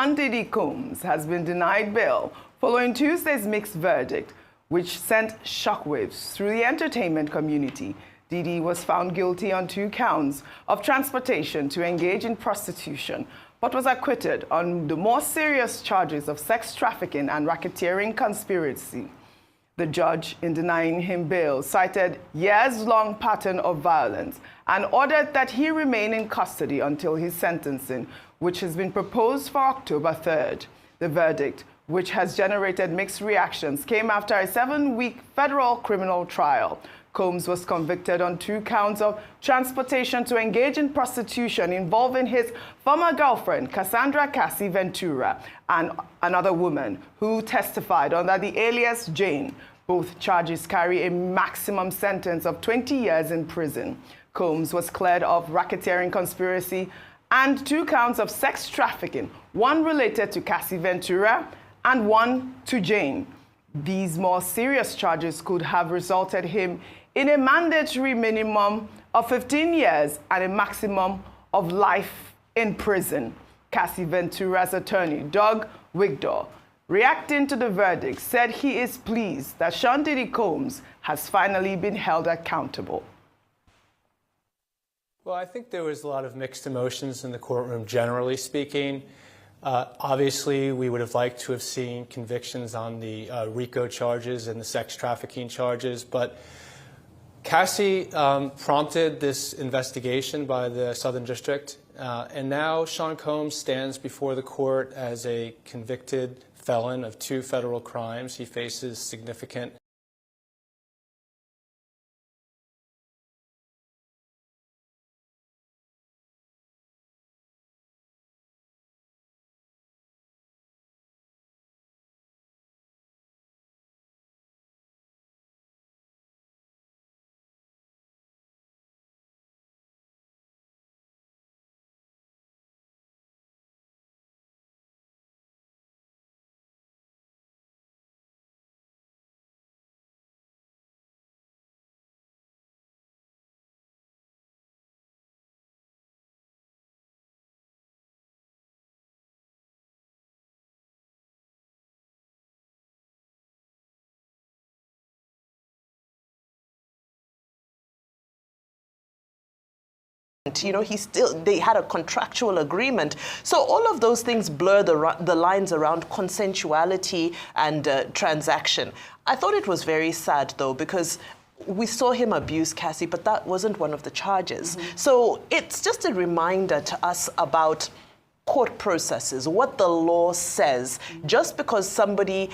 Sean Diddy Combs has been denied bail following Tuesday's mixed verdict, which sent shockwaves through the entertainment community. Diddy was found guilty on 2 counts of transportation to engage in prostitution, but was acquitted on the more serious charges of sex trafficking and racketeering conspiracy. The judge, in denying him bail, cited years-long pattern of violence and ordered that he remain in custody until his sentencing, which has been proposed for October 3rd. The verdict, which has generated mixed reactions, came after a 7-week federal criminal trial. Combs was convicted on 2 counts of transportation to engage in prostitution involving his former girlfriend, Cassandra Cassie Ventura, and another woman who testified under the alias Jane. Both charges carry a maximum sentence of 20 years in prison. Combs was cleared of racketeering conspiracy and 2 counts of sex trafficking, 1 related to Cassie Ventura and 1 to Jane. These more serious charges could have resulted him in a mandatory minimum of 15 years and a maximum of life in prison. Cassie Ventura's attorney, Doug Wigdor, reacting to the verdict, said he is pleased that Sean Diddy Combs has finally been held accountable. Well, I think there was a lot of mixed emotions in the courtroom, generally speaking. Obviously, we would have liked to have seen convictions on the RICO charges and the sex trafficking charges, but Cassie prompted this investigation by the Southern District, and now Sean Combs stands before the court as a convicted felon of 2 federal crimes. He faces significant they had a contractual agreement. So all of those things blur the lines around consensuality and transaction. I thought it was very sad, though, because we saw him abuse Cassie, but that wasn't one of the charges. So it's just a reminder to us about court processes, what the law says. Just because somebody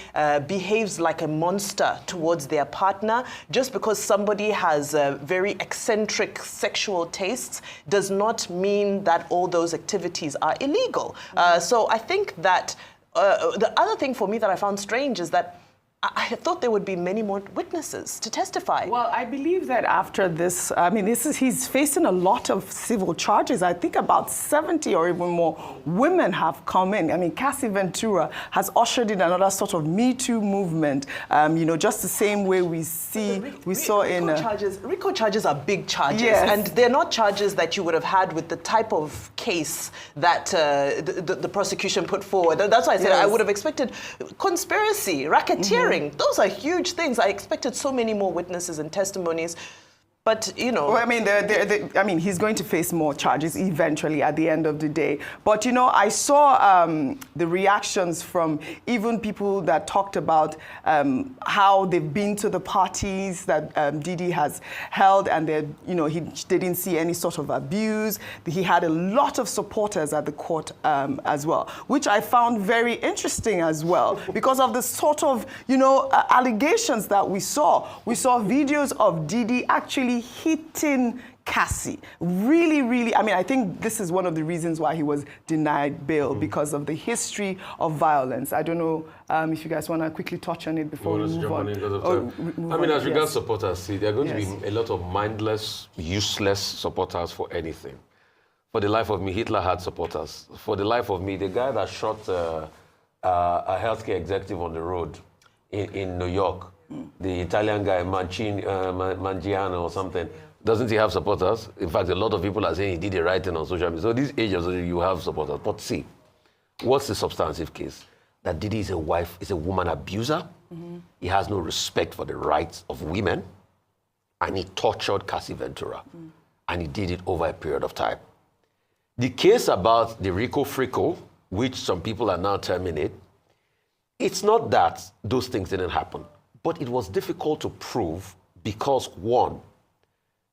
behaves like a monster towards their partner, just because somebody has very eccentric sexual tastes, does not mean that all those activities are illegal. So I think that the other thing for me that I found strange is that I thought there would be many more witnesses to testify. Well, I believe that after this, he's facing a lot of civil charges. I think about 70 or even more women have come in. I mean, Cassie Ventura has ushered in another sort of Me Too movement, just the same way we saw in... RICO charges are big charges, yes. And they're not charges that you would have had with the type of case that the prosecution put forward. That's why I said I would have expected conspiracy, racketeering. Those are huge things. I expected so many more witnesses and testimonies. But, Well, I mean, he's going to face more charges eventually at the end of the day. But, I saw the reactions from even people that talked about how they've been to the parties that Diddy has held, and they didn't see any sort of abuse. He had a lot of supporters at the court as well, which I found very interesting as well, because of the sort of, allegations that we saw. We saw videos of Diddy actually hitting Cassie. Really, I think this is one of the reasons why he was denied bail, because of the history of violence. I don't know if you guys want to quickly touch on it before we move on. As regards supporters, there are going to be a lot of mindless, useless supporters for anything. For the life of me, Hitler had supporters. For the life of me, the guy that shot a healthcare executive on the road in New York, the Italian guy, Mangiano or something, doesn't he have supporters? In fact, a lot of people are saying he did the right thing on social media. So these ages, you have supporters. But see, What's the substantive case? That Diddy is a woman abuser. He has no respect for the rights of women. And he tortured Cassie Ventura. And he did it over a period of time. The case about the Rico Frico, which some people are now terming it, it's not that those things didn't happen, but it was difficult to prove because, one,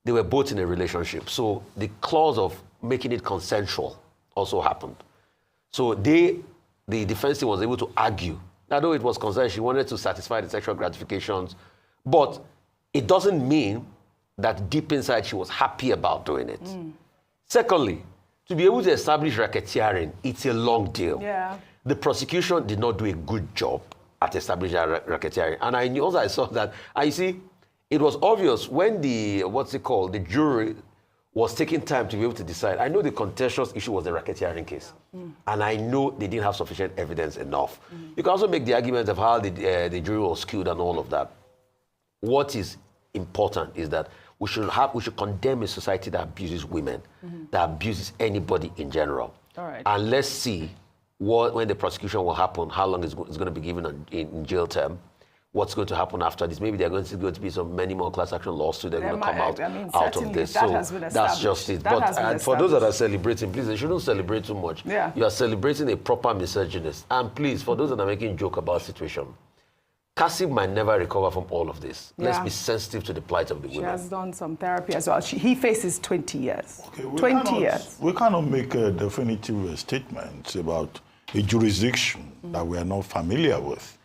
they were both in a relationship. So the clause of making it consensual also happened. So the defense team was able to argue that though it was consensual, she wanted to satisfy the sexual gratifications, but it doesn't mean that deep inside she was happy about doing it. Secondly, to be able to establish racketeering, it's a long deal. Yeah. The prosecution did not do a good job at establishing racketeering. And I knew also I saw that. I see, it was obvious when the jury was taking time to be able to decide. I know the contentious issue was the racketeering case. And I know they didn't have sufficient evidence enough. You can also make the argument of how the jury was skewed and all of that. What is important is that we should condemn a society that abuses women, that abuses anybody in general. All right. And let's see when the prosecution will happen, how long it's going to be given in jail term, what's going to happen after this. Maybe there are going to be many more class action lawsuits that are going to come out of this. That has been that's just it. But for those that are celebrating, please, they shouldn't celebrate too much. Yeah. You are celebrating a proper misogynist. And please, for those that are making joke about the situation, Cassie might never recover from all of this. Yeah. Let's be sensitive to the plight of the women. She has done some therapy as well. He faces 20 years. Okay, 20 years. We cannot make a definitive statement about a jurisdiction that we are not familiar with.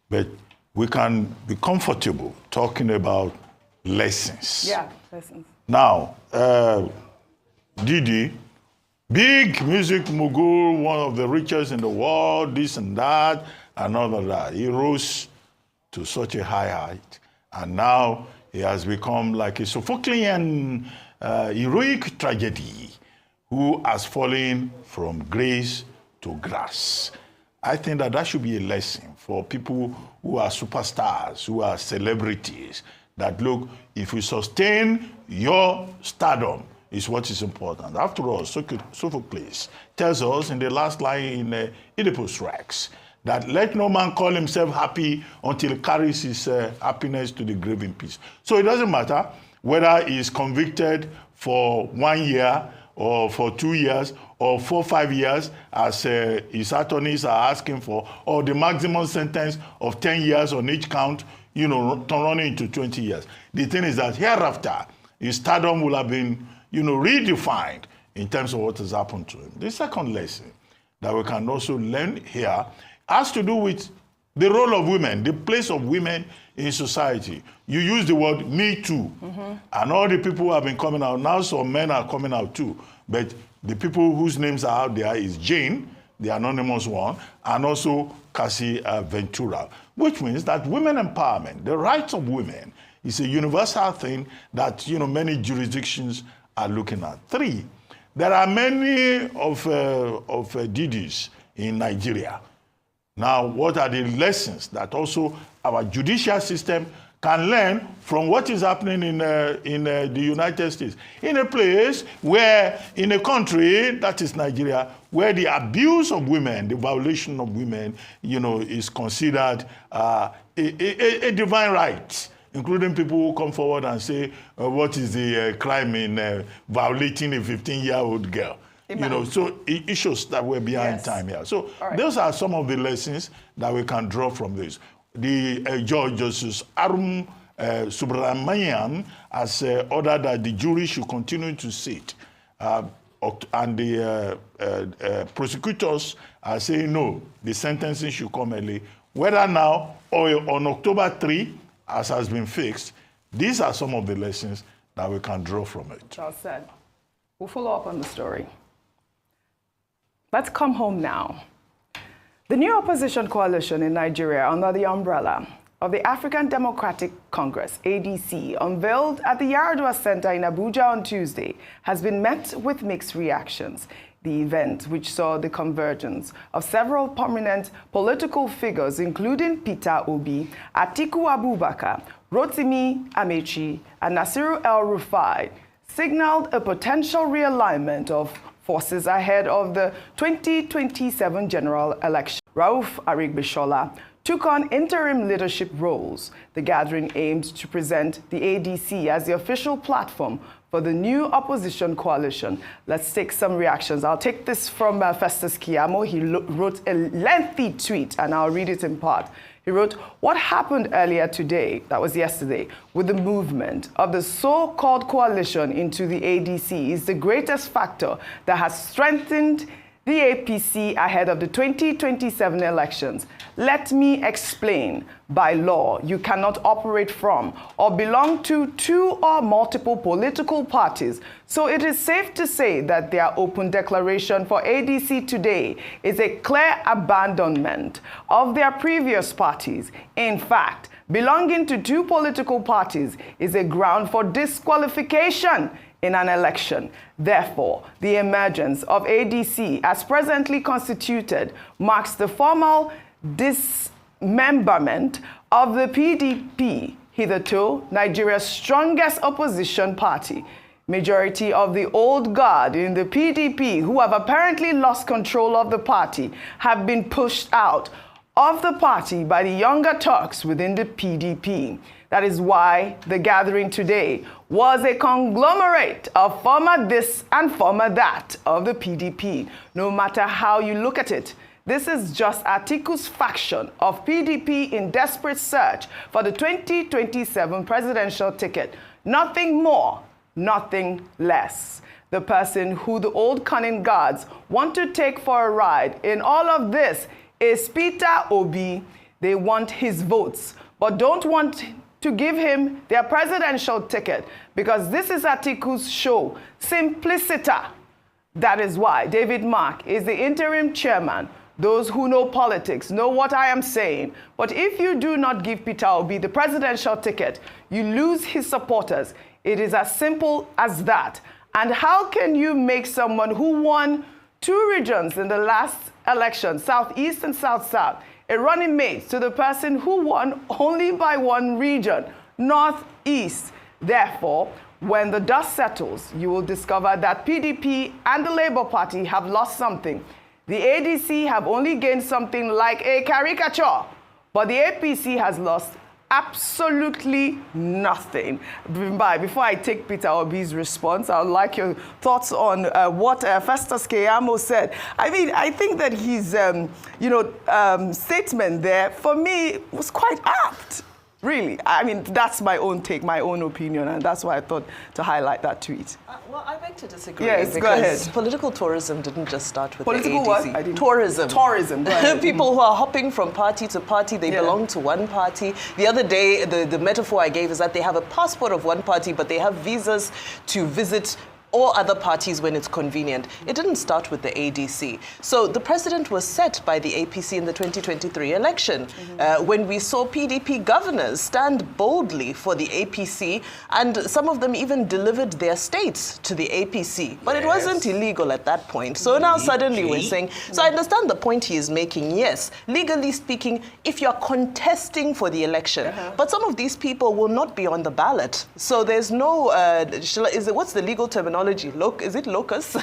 But we can be comfortable talking about lessons. Yeah, lessons. Now, Diddy, big music mogul, one of the richest in the world, this and that, and all of that. He rose to such a high height, and now he has become like a Sophoclean heroic tragedy who has fallen from grace to grass. I think that should be a lesson for people who are superstars, who are celebrities, that look, if you sustain your stardom, is what is important. After all, Sophocles tells us in the last line in Oedipus Rex that let no man call himself happy until he carries his happiness to the grave in peace. So it doesn't matter whether he's convicted for 1 year or for 2 years or 4 or 5 years, as his attorneys are asking for, or the maximum sentence of 10 years on each count, running into 20 years. The thing is that hereafter, his stardom will have been, redefined in terms of what has happened to him. The second lesson that we can also learn here has to do with the role of women, the place of women in society. You use the word Me Too, and all the people who have been coming out, now some men are coming out too, but the people whose names are out there is Jane, the anonymous one, and also Cassie Ventura, which means that women empowerment, the rights of women, is a universal thing that many jurisdictions are looking at. 3, there are many of Diddy's in Nigeria. Now, what are the lessons that also our judicial system can learn from what is happening in the United States? In a place where, in a country, that is Nigeria, where the abuse of women, the violation of women, is considered a divine right, including people who come forward and say, what is the crime in violating a 15-year-old girl? So it shows that we're behind time here. So those are some of the lessons that we can draw from this. The Judge Justice Arum Subramanian has ordered that the jury should continue to sit. And the prosecutors are saying no, the sentencing should come early. Whether now or on October 3, as has been fixed, these are some of the lessons that we can draw from it. Well said. We'll follow up on the story. Let's come home now. The new opposition coalition in Nigeria under the umbrella of the African Democratic Congress, ADC, unveiled at the Yaradua Center in Abuja on Tuesday, has been met with mixed reactions. The event, which saw the convergence of several prominent political figures, including Peter Obi, Atiku Abubakar, Rotimi Amechi, and Nasiru El Rufai, signaled a potential realignment of forces ahead of the 2027 general election. Rauf Arigbeshola took on interim leadership roles. The gathering aimed to present the ADC as the official platform for the new opposition coalition. Let's take some reactions. I'll take this from Festus Keyamo. He wrote a lengthy tweet, and I'll read it in part. He wrote, "What happened earlier today, that was yesterday, with the movement of the so-called coalition into the ADC is the greatest factor that has strengthened the APC ahead of the 2027 elections. Let me explain. By law, you cannot operate from or belong to two or multiple political parties. So it is safe to say that their open declaration for ADC today is a clear abandonment of their previous parties. In fact, belonging to two political parties is a ground for disqualification in an election. Therefore, the emergence of ADC as presently constituted marks the formal dismemberment of the PDP, hitherto Nigeria's strongest opposition party. Majority of the old guard in the PDP, who have apparently lost control of the party, have been pushed out of the party by the younger Turks within the PDP. That is why the gathering today was a conglomerate of former this and former that of the PDP. No matter how you look at it, this is just Atiku's faction of PDP in desperate search for the 2027 presidential ticket. Nothing more, nothing less. The person who the old cunning guards want to take for a ride in all of this is Peter Obi. They want his votes, but don't want to give him their presidential ticket because this is Atiku's show, Simplicita. That is why David Mark is the interim chairman. Those who know politics know what I am saying. But if you do not give Peter Obi the presidential ticket, you lose his supporters. It is as simple as that. And how can you make someone who won 2 regions in the last election, Southeast and South-South, a running mate to the person who won only by 1 region, Northeast? Therefore, when the dust settles, you will discover that PDP and the Labour Party have lost something. The ADC have only gained something like a caricature, but the APC has lost absolutely nothing. Before I take Peter Obi's response, I would like your thoughts on what Festus Keyamo said. I mean, I think that his statement there, for me, was quite apt. Really. I mean, that's my own take, my own opinion, and that's why I thought to highlight that tweet. Well, I beg to disagree. Yes, go ahead. Political tourism didn't just start with political the ADC. What? Tourism. Tourism, go ahead. People who are hopping from party to party, they belong to one party. The other day, the metaphor I gave is that they have a passport of one party, but they have visas to visit or other parties when it's convenient. It didn't start with the ADC. So the precedent was set by the APC in the 2023 election, when we saw PDP governors stand boldly for the APC, and some of them even delivered their states to the APC. But it wasn't illegal at that point. So now suddenly we're saying, so I understand the point he is making. Yes, legally speaking, if you're contesting for the election, but some of these people will not be on the ballot. So there's no, what's the legal terminology? Is it locus?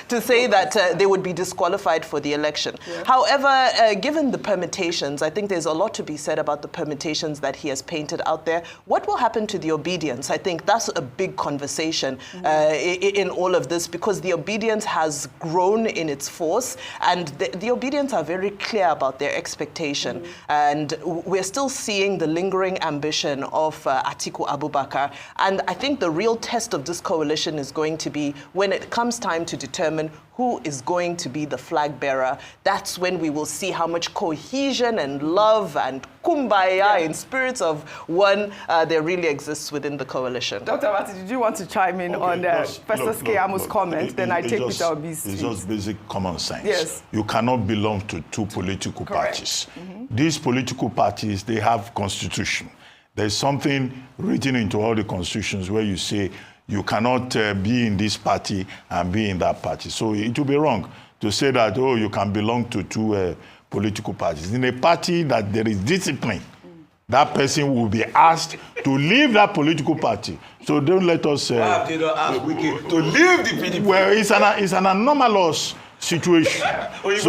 To say that they would be disqualified for the election. However, given the permutations, I think there's a lot to be said about the permutations that he has painted out there. What will happen to the obedience? I think that's a big conversation in all of this, because the obedience has grown in its force, and the obedience are very clear about their expectation. And we're still seeing the lingering ambition of Atiku Abubakar. And I think the real test of this coalition is going to be when it comes time to determine who is going to be the flag bearer. That's when we will see how much cohesion and love and kumbaya in spirits of one there really exists within the coalition. Dr. Abati, did you want to chime in on Festus Keyamo's comment? Then I take Peter Obi's. It's just basic common sense. Yes. You cannot belong to 2 political parties. These political parties, they have constitution. There's something written into all the constitutions where you say you cannot be in this party and be in that party. So it would be wrong to say that, oh, you can belong to 2 political parties. In a party that there is discipline, that person will be asked to leave that political party. So don't let us... Why have they not asked Wike to leave the PDP? Well, it's an anomalous situation. It's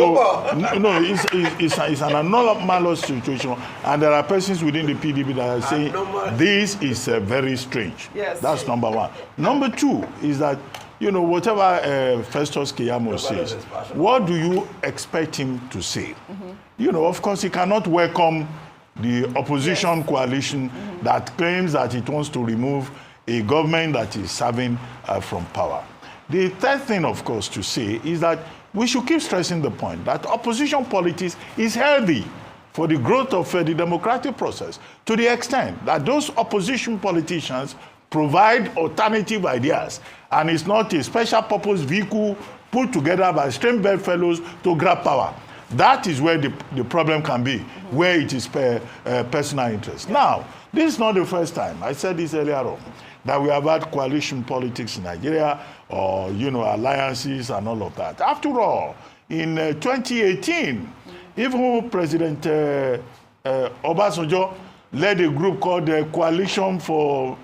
an anomalous situation, and there are persons within the PDP that are saying this is very strange. Yes. That's number one. Number two is that, whatever Festus Keyamo says, what do you expect him to say? Of course, he cannot welcome the opposition coalition that claims that it wants to remove a government that is serving from power. The third thing, of course, to say is that we should keep stressing the point that opposition politics is healthy for the growth of the democratic process, to the extent that those opposition politicians provide alternative ideas, and it's not a special purpose vehicle put together by strange bedfellows to grab power. That is where the problem can be, where it is personal interest. Now, this is not the first time, I said this earlier on, that we have had coalition politics in Nigeria, or, alliances and all of that. After all, in 2018, even President Obasanjo led a group called the Coalition for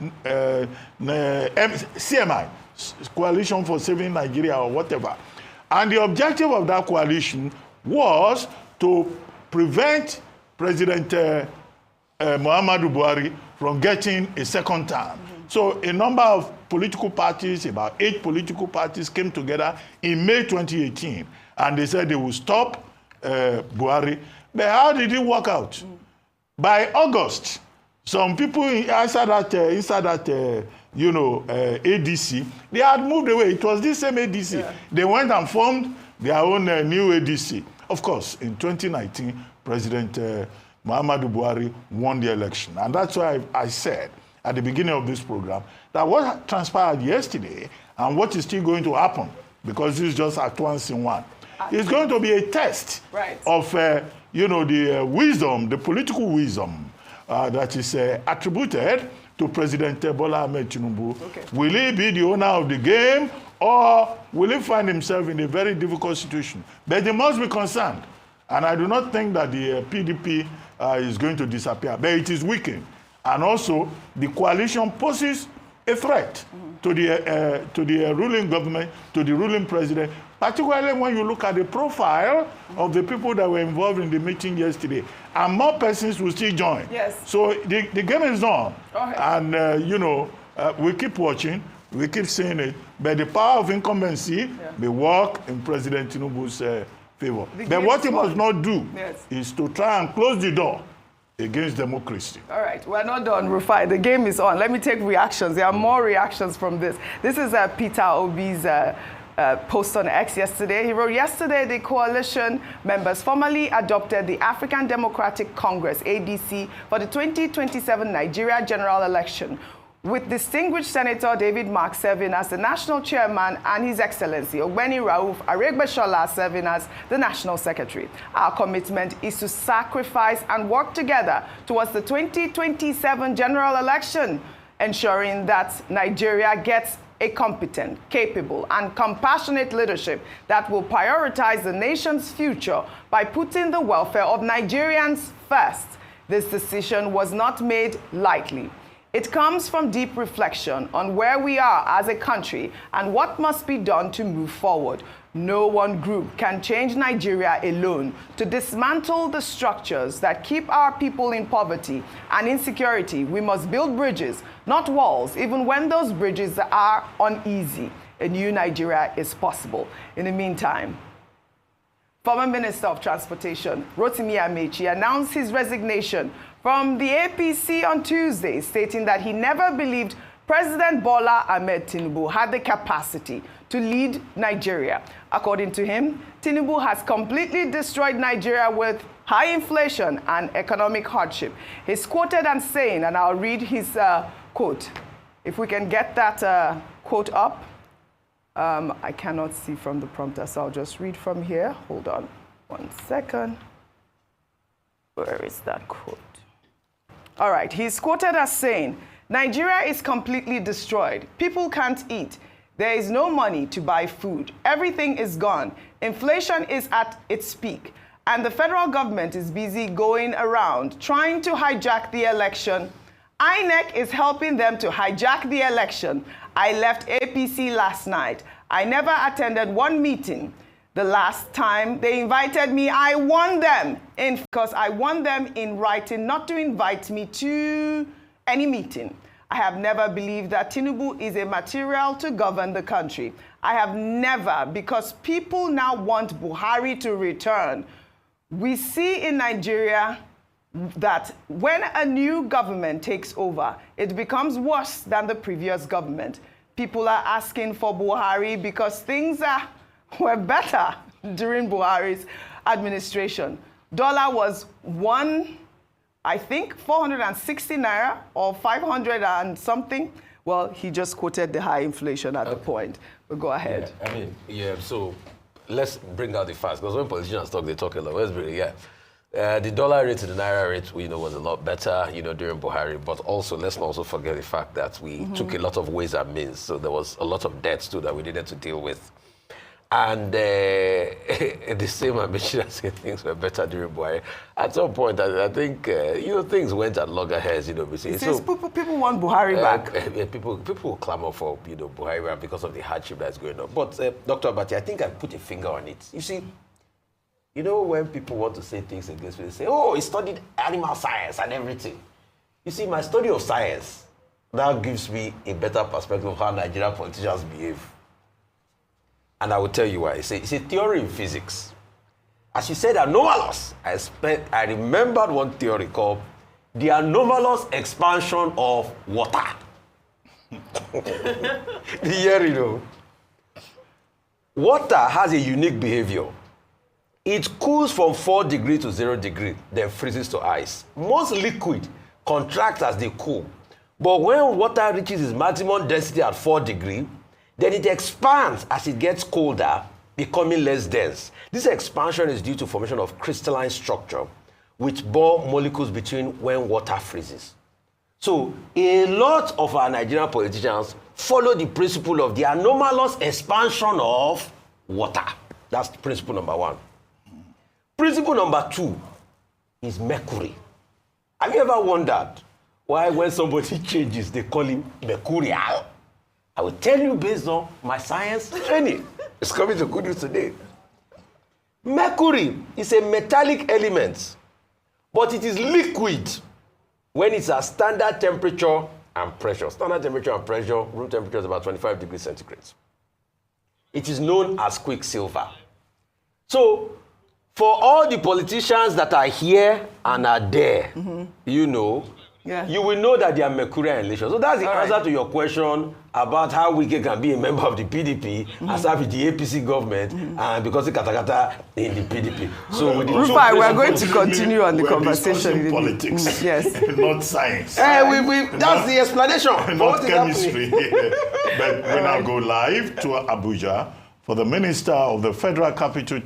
CMI, Coalition for Saving Nigeria or whatever. And the objective of that coalition was to prevent President Muhammadu Buhari from getting a second term. So a number of political parties, about 8 political parties, came together in May 2018, and they said they would stop Buhari. But how did it work out? By August, some people inside that ADC, they had moved away. It was this same ADC. Yeah. They went and formed their own new ADC. Of course, in 2019, President Muhammadu Buhari won the election. And that's why I said at the beginning of this program that what transpired yesterday and what is still going to happen, because this is just at once in one, is going to be a test of the wisdom, the political wisdom that is attributed to President Bola Ahmed Tinubu. Okay. Will he be the owner of the game, or will he find himself in a very difficult situation? But they must be concerned. And I do not think that the PDP is going to disappear, but it is weakened. And also, the coalition poses a threat to the ruling government, to the ruling president, particularly when you look at the profile of the people that were involved in the meeting yesterday. And more persons will still join. Yes. So the game is on. Okay. And, we keep watching, we keep seeing it, but the power of incumbency may work in President Tinubu's favor. But what he must not do is to try and close the door against democracy. All right, we're not done, Rufai. The game is on. Let me take reactions. There are more reactions from this. This is Peter Obi's post on X yesterday. He wrote, yesterday the coalition members formally adopted the African Democratic Congress, ADC, for the 2027 Nigeria general election, with distinguished Senator David Mark serving as the national chairman and His Excellency Ogbeni Rauf Aregbesola serving as the national secretary. Our commitment is to sacrifice and work together towards the 2027 general election, ensuring that Nigeria gets a competent, capable, and compassionate leadership that will prioritize the nation's future by putting the welfare of Nigerians first. This decision was not made lightly. It comes from deep reflection on where we are as a country and what must be done to move forward. No one group can change Nigeria alone to dismantle the structures that keep our people in poverty and insecurity. We must build bridges, not walls, even when those bridges are uneasy. A new Nigeria is possible. In the meantime, former Minister of Transportation Rotimi Amechi announced his resignation from the APC on Tuesday, stating that he never believed President Bola Ahmed Tinubu had the capacity to lead Nigeria. According to him, Tinubu has completely destroyed Nigeria with high inflation and economic hardship. He's quoted as saying, and I'll read his quote. If we can get that quote up. I cannot see from the prompter, so I'll just read from here. Hold on 1 second. Where is that quote? All right, he's quoted as saying, Nigeria is completely destroyed. People can't eat. There is no money to buy food. Everything is gone. Inflation is at its peak. and the federal government is busy going around trying to hijack the election. INEC is helping them to hijack the election. I left APC last night. I never attended one meeting. The last time they invited me, I won them because I won them in writing not to invite me to any meeting. I have never believed that Tinubu is a material to govern the country. I have never, because people now want Buhari to return. We see in Nigeria that when a new government takes over, it becomes worse than the previous government. People are asking for Buhari because things were better during Buhari's administration. Dollar was I think 460 naira or 500 and something. Well, he just quoted the high inflation at the point. But go ahead. Yeah, so let's bring out the facts. Because when politicians talk, they talk a lot. Let's bring it, the dollar rate to the naira rate, we know, was a lot better, during Buhari. But also, let's not also forget the fact that we took a lot of ways and means. So there was a lot of debts too that we needed to deal with. And the same ambition as things were better during Buhari. At some point, I think, things went at loggerheads, So people want Buhari back. People will clamor for, Buhari back because of the hardship that's going on. But, Dr. Abati, I think I put a finger on it. You see, when people want to say things against me, they say, oh, he studied animal science and everything. You see, my study of science, that gives me a better perspective of how Nigerian politicians behave. And I will tell you why. It's a theory in physics. As you said, anomalous. I remembered one theory called the anomalous expansion of water. Water has a unique behavior. It cools from 4 degrees to 0 degrees, then freezes to ice. Most liquid contracts as they cool. But when water reaches its maximum density at 4 degrees, then it expands as it gets colder, becoming less dense. This expansion is due to formation of crystalline structure, which bore molecules between when water freezes. So a lot of our Nigerian politicians follow the principle of the anomalous expansion of water. That's principle number 1. Principle number 2 is mercury. Have you ever wondered why when somebody changes, they call him mercurial? I will tell you based on my science training. It's coming to good news today. Mercury is a metallic element, but it is liquid when it's at standard temperature and pressure. Standard temperature and pressure, room temperature is about 25 degrees centigrade. It is known as quicksilver. So, for all the politicians that are here and are there, you will know that they are mercurial in relation. So that's the answer to your question about how Wike can be a member of the PDP and serve with the APC government and because of katakata in the PDP. So Rufai, we are going to continue on the conversation. Politics, yes, not science. That's the explanation. Not chemistry. But we now go live to Abuja for the Minister of the Federal Capital